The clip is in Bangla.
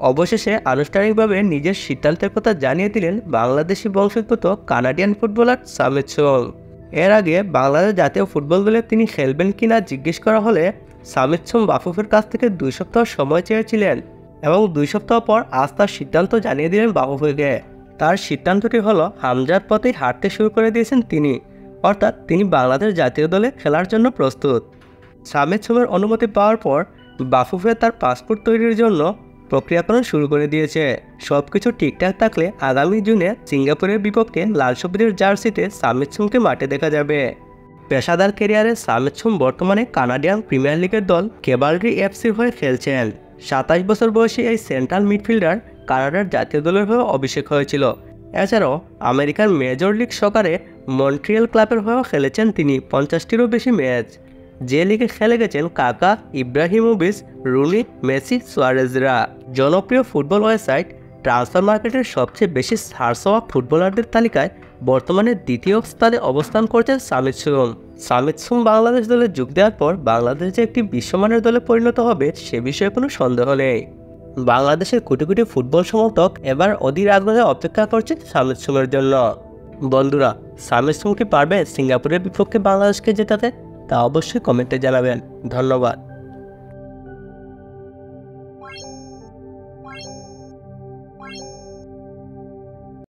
অবশেষে আনুষ্ঠানিকভাবে নিজের সিদ্ধান্তের কথা জানিয়ে দিলেন বাংলাদেশি বংশোদ্ভূত কানাডিয়ান ফুটবলার সামিত সোম। এর আগে বাংলাদেশ জাতীয় ফুটবল দলে তিনি খেলবেন কিনা জিজ্ঞেস করা হলে সামিত সোম বাফুফের কাছ থেকে 2 সপ্তাহ সময় চেয়েছিলেন এবং 2 সপ্তাহ পর আজ তার সিদ্ধান্ত জানিয়ে দিলেন বাফুফেকে। তার সিদ্ধান্তটি হলো হামজার পথেই হাঁটতে শুরু করে দিয়েছেন তিনি, অর্থাৎ তিনি বাংলাদেশ জাতীয় দলে খেলার জন্য প্রস্তুত। সামিত সোমের অনুমতি পাওয়ার পর বাফুফে তার পাসপোর্ট তৈরির জন্য প্রক্রিয়াকরণ শুরু করে দিয়েছে। সবকিছু ঠিকঠাক থাকলে আগামী জুনে সিঙ্গাপুরের বিপক্ষে লাল সবুজের জার্সিতে সামিত সোমকে মাঠে দেখা যাবে। পেশাদার ক্যারিয়ারে সামিত সোম বর্তমানে কানাডিয়ান প্রিমিয়ার লিগের দল ক্যাভালরি এফসির হয়ে খেলছেন। 27 বছর বয়সী এই সেন্ট্রাল মিডফিল্ডার কানাডার জাতীয় দলের হয়ে অভিষেক হয়েছিল। এছাড়াও আমেরিকার মেজর লিগ সকারে মন্ট্রিয়াল ক্লাবের হয়েও খেলেছেন তিনি 50টিরও বেশি ম্যাচ। যে লিগে খেলে গেছেন কাকা, ইব্রাহিমোভিচ, রুনি, মেসি, সুয়ারেজরা। জনপ্রিয় ফুটবল ওয়েবসাইট ট্রান্সফার মার্কেটের সবচেয়ে বেশি সার্চ হওয়া ফুটবলারদের তালিকায় বর্তমানে দ্বিতীয় স্থানে অবস্থান করছেন সামিত সোম। সামিত সোম বাংলাদেশ দলে যোগ দেওয়ার পর বাংলাদেশ যে একটি বিশ্বমানের দলে পরিণত হবে সে বিষয়ে কোনো সন্দেহ নেই। বাংলাদেশের কোটি কোটি ফুটবল সমর্থক এবার অধীর আগ্রহে অপেক্ষা করছে সামিত সোমের জন্য। বন্ধুরা, সামিত সোম কি পারবে সিঙ্গাপুরের বিপক্ষে বাংলাদেশকে জেতাতে? তা অবশ্যই কমেন্টে জানাবেন। ধন্যবাদ।